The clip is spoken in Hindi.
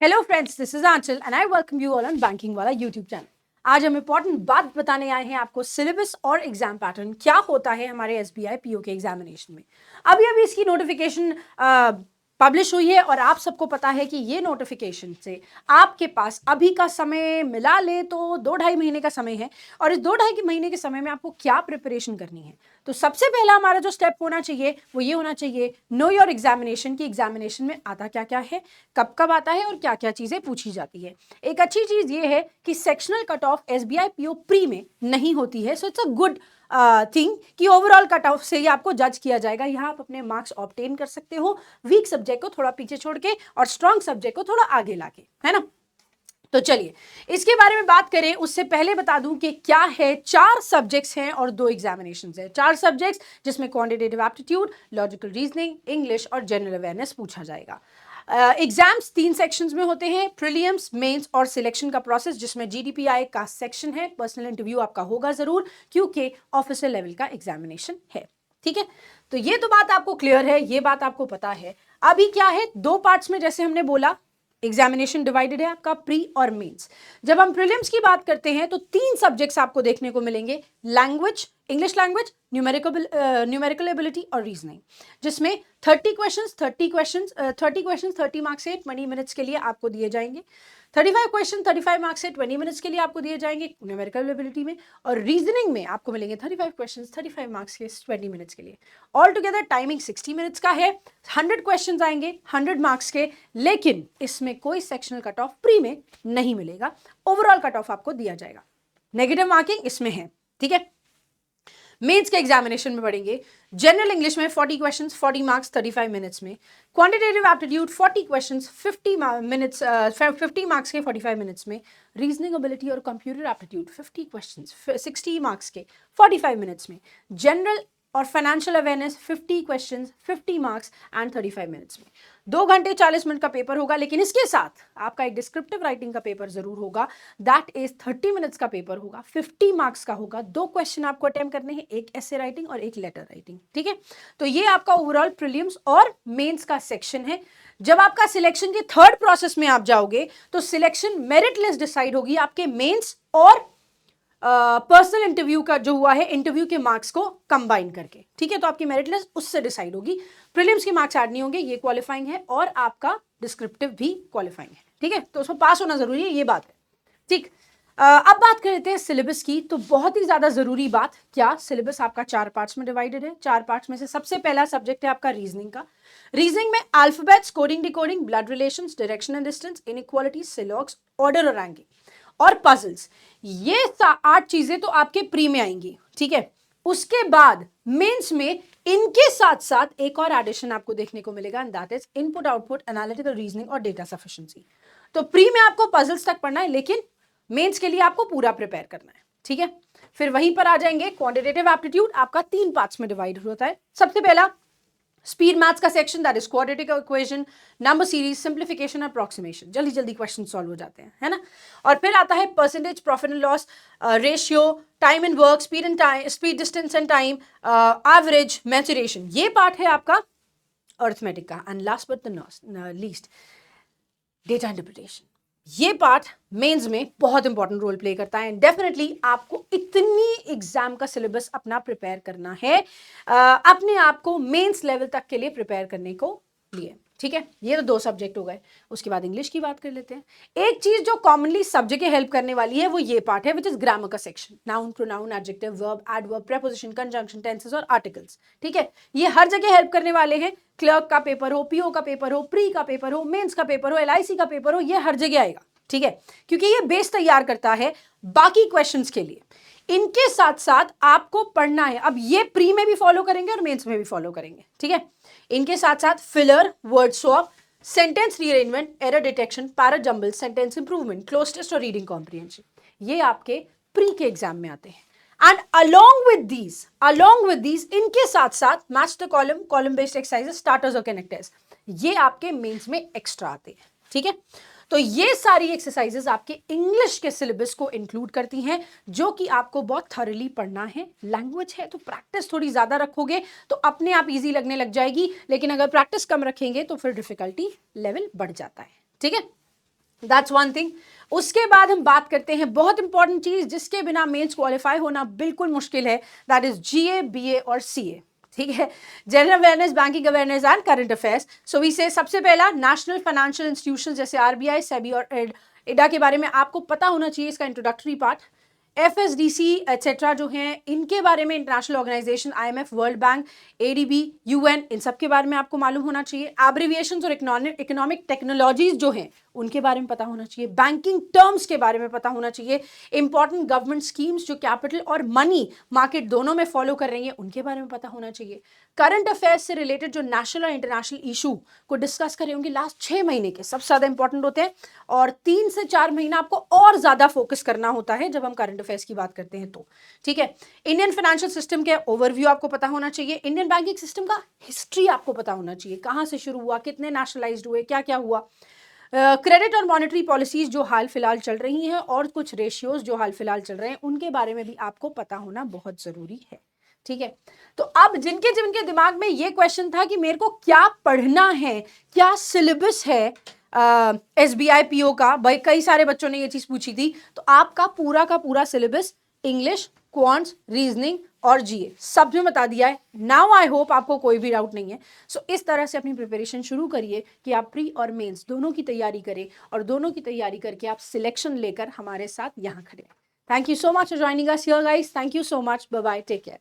Hello friends, this is Aanchal and I welcome you all on banking वाला यूट्यूब चैनल। आज हम इंपॉर्टेंट बात बताने आए हैं आपको, सिलेबस और एग्जाम पैटर्न क्या होता है हमारे एसबीआई पीओ के एग्जामिनेशन में। अभी अभी इसकी नोटिफिकेशन पब्लिश हुई है और आप सबको पता है कि ये नोटिफिकेशन से आपके पास अभी का समय मिला ले तो 2-2.5 महीने का समय है। और इस 2-2.5 महीने के समय में आपको क्या प्रिपरेशन करनी है, तो सबसे पहला हमारा जो स्टेप होना चाहिए वो ये होना चाहिए, नो योर एग्जामिनेशन की एग्जामिनेशन में आता क्या क्या है, कब कब आता है और क्या क्या चीजें पूछी जाती है। एक अच्छी चीज ये है कि sectional cut off SBI PO pre में नहीं होती है, so it's a good thing कि ओवरऑल कट ऑफ से ही आपको जज किया जाएगा। यहाँ आप अपने मार्क्स ऑब्टेन कर सकते हो, वीक सब्जेक्ट को थोड़ा पीछे छोड़ के और स्ट्रॉन्ग सब्जेक्ट को थोड़ा आगे लाके, है ना। तो चलिए इसके बारे में बात करें, उससे पहले बता दूं कि क्या है। 4 सब्जेक्ट्स हैं और 2 एग्जामिनेशंस हैं। 4 सब्जेक्ट्स जिसमें quantitative aptitude, logical reasoning, English और जनरल अवेयरनेस पूछा जाएगा। एग्जाम्स 3 सेक्शंस में होते हैं, प्रीलिम्स, मेंस और सिलेक्शन का प्रोसेस, जिसमें जीडीपीआई का सेक्शन है। पर्सनल इंटरव्यू आपका होगा जरूर, क्योंकि ऑफिसर लेवल का एग्जामिनेशन है। ठीक है, तो ये तो बात आपको क्लियर है, ये बात आपको पता है। अभी क्या है, 2 पार्ट्स में जैसे हमने बोला एग्जामिनेशन डिवाइडेड है आपका प्री और मेंस। जब हम प्रीलिम्स की बात करते हैं तो 3 सब्जेक्ट्स आपको देखने को मिलेंगे, language, English language, numerical ability और रीजनिंग, जिसमें 30 क्वेश्चंस 30 मार्क्स से 20 मिनट्स के लिए आपको दिए जाएंगे। 35 क्वेश्चन 35 मार्क्स से 20 मिनट्स के लिए आपको दिए जाएंगे न्यूमेरिकल एबिलिटी में, और रीजनिंग में आपको मिलेंगे 35 क्वेश्चंस 35 मार्क्स के 20 मिनट्स के लिए। ऑल टुगेदर टाइमिंग 60 मिनट्स का है। 100 क्वेश्चंस आएंगे 100 मार्क्स के, लेकिन इसमें कोई सेक्शनल कट ऑफ प्री में नहीं मिलेगा, ओवरऑल कट ऑफ आपको दिया जाएगा। नेगेटिव मार्किंग इसमें है, ठीक है। मेंस के एग्जामिनेशन में पढ़ेंगे जनरल इंग्लिश में 40 क्वेश्चंस 40 मार्क्स 35 मिनट्स में, क्वांटिटेटिव एप्टीट्यूड 40 क्वेश्चंस 50 मार्क्स के 45 मिनट्स में, रीजनिंग एबिलिटी और कंप्यूटर एप्टीट्यूड 50 क्वेश्चंस 60 मार्क्स के 45 मिनट्स में, जनरल और financial awareness 50 questions 50 marks and 35 minutes में। 2 घंटे 40 मिनट का पेपर होगा, लेकिन इसके साथ आपका एक डिस्क्रिप्टिव राइटिंग का पेपर जरूर होगा, दैट इज 30 मिनट्स का पेपर होगा, 50 मार्क्स का होगा। 2 क्वेश्चन आपको अटेम्प्ट करने हैं, एक ऐसे राइटिंग और एक लेटर राइटिंग, ठीक है। तो ये आपका ओवरऑल प्रीलिम्स और मेंस का सेक्शन है। जब आपका सिलेक्शन के थर्ड प्रोसेस में आप जाओगे तो सिलेक्शन मेरिट लिस्ट डिसाइड होगी आपके मेंस और पर्सनल इंटरव्यू का जो हुआ है, इंटरव्यू के मार्क्स को कंबाइन करके, ठीक है। तो आपकी मेरिट लिस्ट उससे डिसाइड होगी। प्रीलिम्स के मार्क्स ऐड नहीं होंगे, ये क्वालिफाइंग है, और आपका डिस्क्रिप्टिव भी क्वालिफाइंग है, ठीक है। तो उसमें पास होना जरूरी है, ये बात है, ठीक। अब बात कर लेते हैं सिलेबस की। तो बहुत ही ज्यादा जरूरी बात, क्या सिलेबस आपका 4 पार्ट्स में डिवाइडेड है। 4 पार्ट्स में से सबसे पहला सब्जेक्ट है आपका रीजनिंग का। रीजनिंग में alphabets, coding, decoding, blood relations, direction and distance, inequality, syllogisms, order और रैंकिंग और पजल्स, ये 8 चीजें तो आपके प्री में आएंगी, ठीक है। उसके बाद मेंस में इनके साथ साथ एक और एडिशन आपको देखने को मिलेगा, and that is input output, analytical reasoning और डेटा सफिशिएंसी। तो प्री में आपको पजल्स तक पढ़ना है, लेकिन मेंस के लिए आपको पूरा प्रिपेयर करना है, ठीक है। फिर वहीं पर आ जाएंगे क्वांटिटेटिव एप्टीट्यूड, आपका 3 पार्ट्स में डिवाइड होता है। सबसे पहला स्पीड मैथ्स का section, that is quadratic equation, number series, simplification, approximation, जल्दी जल्दी क्वेश्चन सॉल्व हो जाते हैं, है ना। और फिर आता है percentage, profit and loss, ratio, time and work, speed and time, speed, distance and time, average, maturation, ये पार्ट है आपका अर्थमेटिक का। And last but the least, data interpretation, ये पार्ट मेंस में बहुत इंपॉर्टेंट रोल प्ले करता है। डेफिनेटली आपको इतनी एग्जाम का सिलेबस अपना प्रिपेयर करना है, अपने आप को मेंस लेवल तक के लिए प्रिपेयर करने को लिए, ठीक है। ये तो 2 सब्जेक्ट हो गए। उसके बाद इंग्लिश की बात कर लेते हैं। एक चीज जो कॉमनली सब जगह हेल्प करने वाली है वो ये पार्ट है, विच इज ग्रामर का section, noun, pronoun, adjective, verb, adverb, preposition, conjunction, tenses और आर्टिकल्स, ठीक है। ये हर जगह हेल्प करने वाले हैं। क्लर्क का पेपर हो, पीओ का पेपर हो, प्री का पेपर हो, मेंस का पेपर हो, एलआईसी का पेपर हो, ये हर जगह आएगा, ठीक है, क्योंकि ये बेस तैयार करता है बाकी क्वेश्चंस के लिए। इनके साथ साथ आपको पढ़ना है, अब ये प्री में भी फॉलो करेंगे और मेंस में भी फॉलो करेंगे, ठीक है। इनके साथ साथ filler, word swap, sentence rearrangement, error detection, para jumble, sentence improvement, cloze test और रीडिंग कॉम्प्रिहेंशन, ये आपके प्री के एग्जाम में आते हैं। एंड along with these इनके साथ साथ match the column, column based exercises, starters और कनेक्टर्स, ये आपके मेंस में एक्स्ट्रा आते हैं, ठीक है। तो ये सारी एक्सरसाइजेस आपके इंग्लिश के सिलेबस को इंक्लूड करती हैं, जो कि आपको बहुत थॉरली पढ़ना है। लैंग्वेज है तो प्रैक्टिस थोड़ी ज्यादा रखोगे तो अपने आप इजी लगने लग जाएगी, लेकिन अगर प्रैक्टिस कम रखेंगे तो फिर डिफिकल्टी लेवल बढ़ जाता है, ठीक है। That's one thing. उसके बाद हम बात करते हैं बहुत इंपॉर्टेंट चीज जिसके बिना मेंस क्वालिफाई होना बिल्कुल मुश्किल है, दैट इज जीए, बीए और सीए। ठीक है, general awareness, banking awareness and current affairs. So we say सबसे पहला नेशनल फाइनेंशियल इंस्टीट्यूशन जैसे आरबीआई, सेबी और इडा के बारे में आपको पता होना चाहिए, इसका इंट्रोडक्टरी पार्ट। एफएसडीसी एटसेट्रा जो हैं, इनके बारे में, international organisation, IMF, world bank, ADB, UN, इन सब के बारे में आपको मालूम होना चाहिए। एब्रिविएशंस और इकोनॉमिक टेक्नोलॉजीज जो हैं उनके बारे में पता होना चाहिए। बैंकिंग टर्म्स के बारे में पता होना चाहिए। इंपॉर्टेंट गवर्नमेंट स्कीम्स जो कैपिटल और मनी मार्केट दोनों में फॉलो कर रही हैं उनके बारे में पता होना चाहिए। करंट अफेयर्स से रिलेटेड जो नेशनल और इंटरनेशनल इशू को डिस्कस कर रहे होंगे लास्ट 6 महीने के, सबसे ज्यादा इंपॉर्टेंट होते हैं। और 3 से 4 महीना आपको और ज्यादा फोकस करना होता है जब हम करंट अफेयर्स की बात करते हैं तो। ठीक है, इंडियन फाइनेंशियल सिस्टम के ओवरव्यू आपको पता होना चाहिए। इंडियन बैंकिंग सिस्टम का हिस्ट्री आपको पता होना चाहिए, कहां से शुरू हुआ, कितने नेशनलाइज्ड हुए, क्या क्या हुआ। क्रेडिट और मॉनेटरी पॉलिसीज जो हाल फिलहाल चल रही हैं और कुछ रेशियोज जो हाल फिलहाल चल रहे हैं उनके बारे में भी आपको पता होना बहुत जरूरी है। ठीक है, तो अब जिनके जिनके दिमाग में ये क्वेश्चन था कि मेरे को क्या पढ़ना है, क्या सिलेबस है एसबीआई पीओ का, भाई कई सारे बच्चों ने ये चीज पूछी थी, तो आपका पूरा का पूरा सिलेबस इंग्लिश, क्वांट्स, रीजनिंग और जीए सब में बता दिया है। नाउ आई होप आपको कोई भी डाउट नहीं है। सो इस तरह से अपनी प्रिपरेशन शुरू करिए कि आप प्री और मेंस दोनों की तैयारी करें और दोनों की तैयारी करके आप सिलेक्शन लेकर हमारे साथ यहाँ खड़े हैं। Thank you so much for joining us here guys, thank you so much, bye bye, take care.